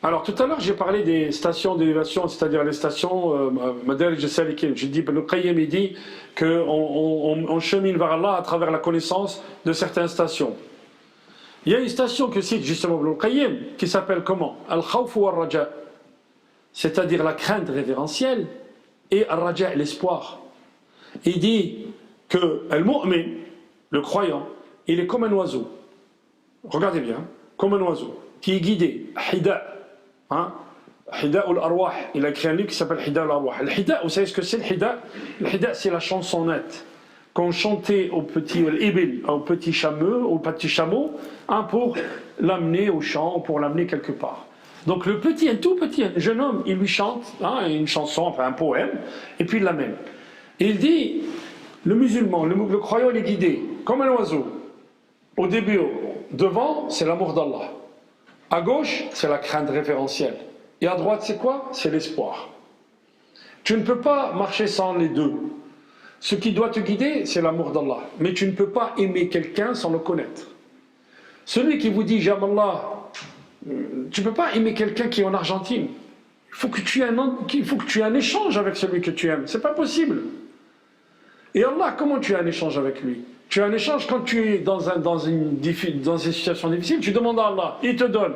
Alors tout à l'heure j'ai parlé des stations d'élévation, c'est-à-dire les stations Madarij al-Salikin. J'ai dit, le Qayyim il dit qu'on chemine vers Allah à travers la connaissance de certaines stations. Il y a une station que cite justement le Qayyim qui s'appelle comment? Al-Khawf wa al-Raja, c'est-à-dire la crainte révérentielle et al-Raja, l'espoir. Il dit que al-Mu'min, le croyant, il est comme un oiseau. Regardez bien, comme un oiseau qui est guidé, Hida. Hein? Hida al-Arwah, il a écrit un livre qui s'appelle Hida al-Arwah. Le Hida, vous savez ce que c'est le Hida? Le Hida, c'est la chansonnette qu'on chantait au petit chameau, hein, pour l'amener au champ, pour l'amener quelque part. Donc le petit, un tout petit, un jeune homme, il lui chante hein, une chanson, enfin un poème, et puis il l'amène. Et il dit, le musulman, le croyant, il est guidé comme un oiseau. Au début, devant, c'est l'amour d'Allah. À gauche, c'est la crainte référentielle. Et à droite, c'est quoi? C'est l'espoir. Tu ne peux pas marcher sans les deux. Ce qui doit te guider, c'est l'amour d'Allah. Mais tu ne peux pas aimer quelqu'un sans le connaître. Celui qui vous dit, j'aime Allah, tu ne peux pas aimer quelqu'un qui est en Argentine. Il faut que tu aies un échange avec celui que tu aimes. Ce n'est pas possible. Et Allah, comment tu as un échange avec lui? Tu as un échange quand tu es dans une situation difficile, tu demandes à Allah, il te donne.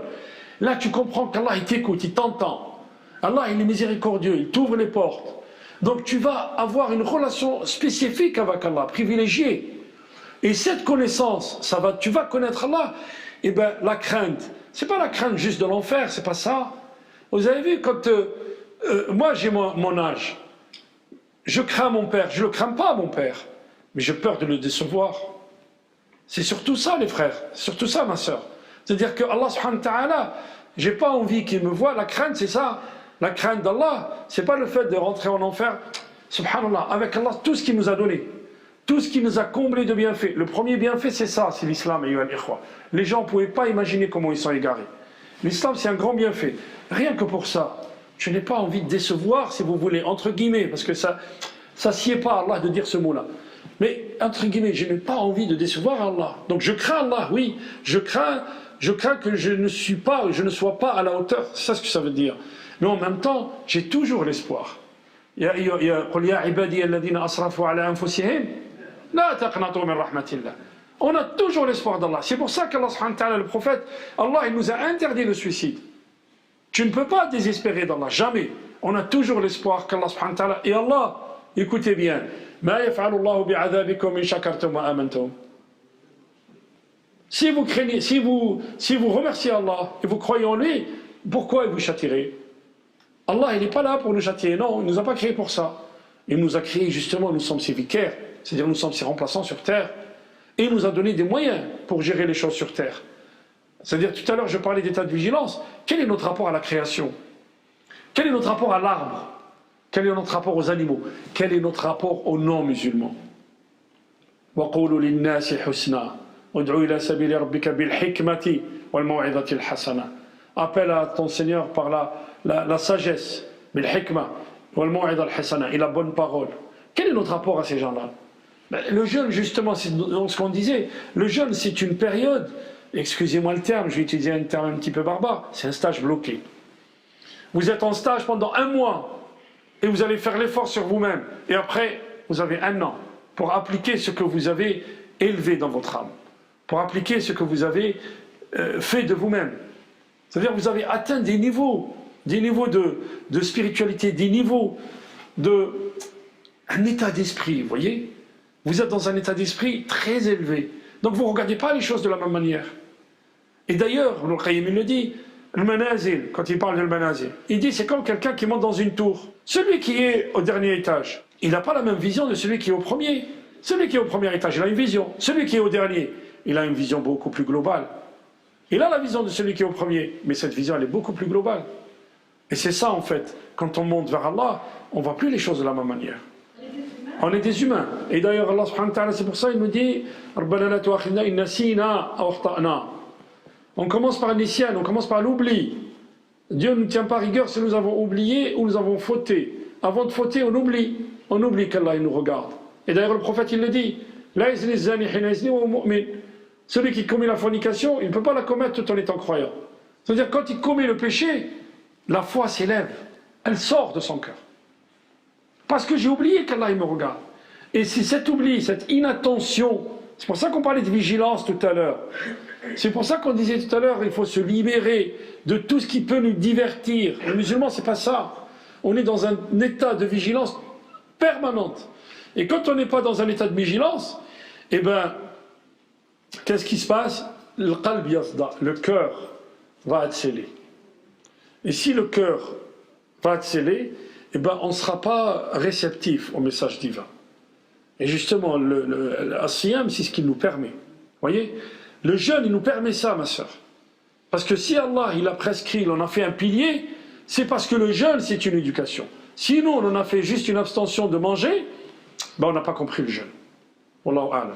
Là, tu comprends qu'Allah, il t'écoute, il t'entend. Allah, il est miséricordieux, il t'ouvre les portes. Donc, tu vas avoir une relation spécifique avec Allah, privilégiée. Et cette connaissance, tu vas connaître Allah. Et bien, la crainte, c'est pas la crainte juste de l'enfer, c'est pas ça. Vous avez vu, quand moi, j'ai mon âge, je crains mon père, je ne le crains pas, mon père. Mais j'ai peur de le décevoir. C'est surtout ça, les frères. C'est surtout ça, ma soeur. C'est-à-dire que Allah subhanahu wa ta'ala, j'ai pas envie qu'il me voie. La crainte, c'est ça. La crainte d'Allah, c'est pas le fait de rentrer en enfer. Subhanallah, avec Allah, tout ce qu'il nous a donné, tout ce qui nous a comblé de bienfaits. Le premier bienfait, c'est ça, c'est l'islam. Les gens ne pouvaient pas imaginer comment ils sont égarés. L'islam, c'est un grand bienfait. Rien que pour ça, je n'ai pas envie de décevoir, si vous voulez, entre guillemets, parce que ça sied pas à Allah de dire ce mot-là. Mais, entre guillemets, je n'ai pas envie de décevoir Allah. Donc je crains Allah, oui. Je crains que je ne sois pas à la hauteur. C'est ça ce que ça veut dire. Mais en même temps, j'ai toujours l'espoir. On a toujours l'espoir d'Allah. C'est pour ça qu'Allah, le prophète, Allah, il nous a interdit le suicide. Tu ne peux pas désespérer d'Allah, jamais. On a toujours l'espoir qu'Allah, et Allah, écoutez bien, si vous craignez, si vous remerciez Allah et vous croyez en lui, pourquoi il vous châtierait? Allah, il n'est pas là pour nous châtier, non, il ne nous a pas créés pour ça. Il nous a créés justement, nous sommes ses vicaires, c'est-à-dire nous sommes ses remplaçants sur terre, et il nous a donné des moyens pour gérer les choses sur terre. C'est-à-dire, tout à l'heure, je parlais d'état de vigilance. Quel est notre rapport à la création? Quel est notre rapport à l'arbre? Quel est notre rapport aux animaux? Quel est notre rapport aux non-musulmans? وَقُولُوا لِلنَّاسِ حُسْنًا وَادْعُوا إِلَى سَبِيلِ رَبِّكَ بِالْحِكْمَةِ وَالْمَوْعِظَةِ الْحَسَنَةِ. Appelle à ton Seigneur par la sagesse, بالحكمة والموعظة الحسنة, et la bonne parole. Quel est notre rapport à ces gens-là? Le jeûne, justement, c'est ce qu'on disait. Le jeûne, c'est une période, excusez-moi le terme, je vais utiliser un terme un petit peu barbare, c'est un stage bloqué. Vous êtes en stage pendant 1 mois, et vous allez faire l'effort sur vous-même. Et après, vous avez 1 an pour appliquer ce que vous avez élevé dans votre âme, pour appliquer ce que vous avez fait de vous-même. C'est-à-dire que vous avez atteint des niveaux de spiritualité, des niveaux un état d'esprit, vous voyez. Vous êtes dans un état d'esprit très élevé. Donc vous ne regardez pas les choses de la même manière. Et d'ailleurs, le Qayyim le dit, le manazil, quand il parle de le manazil, il dit c'est comme quelqu'un qui monte dans une tour. Celui qui est au dernier étage, il n'a pas la même vision de celui qui est au premier. Celui qui est au premier étage, il a une vision. Celui qui est au dernier, il a une vision beaucoup plus globale. Il a la vision de celui qui est au premier, mais cette vision, elle est beaucoup plus globale. Et c'est ça, en fait, quand on monte vers Allah, on ne voit plus les choses de la même manière. On est des humains. Et d'ailleurs, Allah subhanahu wa ta'ala, c'est pour ça, il nous dit رَبَّنَا لَا تُؤَاخِذْنَا إِن نَسِينَا أَوْ أَخْطَأْنَا. On commence par l'isyan, on commence par l'oubli. Dieu ne tient pas rigueur si nous avons oublié ou nous avons fauté. Avant de fauter, on oublie. On oublie qu'Allah il nous regarde. Et d'ailleurs, le prophète, il le dit La yazni zani hina yazni wa huwa mu'min. Celui qui commet la fornication, il ne peut pas la commettre tout en étant croyant. C'est-à-dire, quand il commet le péché, la foi s'élève, elle sort de son cœur. Parce que j'ai oublié qu'Allah il me regarde. Et si cet oubli, cette inattention, c'est pour ça qu'on parlait de vigilance tout à l'heure. C'est pour ça qu'on disait tout à l'heure, il faut se libérer de tout ce qui peut nous divertir. Les musulmans, c'est pas ça. On est dans un état de vigilance permanente. Et quand on n'est pas dans un état de vigilance, eh bien, qu'est-ce qui se passe? Le qalb yazda, le cœur va être scellé. Et si le cœur va être scellé, eh ben, on ne sera pas réceptif au message divin. Et justement, le siyam, c'est ce qu'il nous permet. Vous voyez? Le jeûne, il nous permet ça, ma soeur. Parce que si Allah, il a prescrit, il en a fait un pilier, c'est parce que le jeûne, c'est une éducation. Sinon, on en a fait juste une abstention de manger, ben, on n'a pas compris le jeûne. Wallahu a'lam.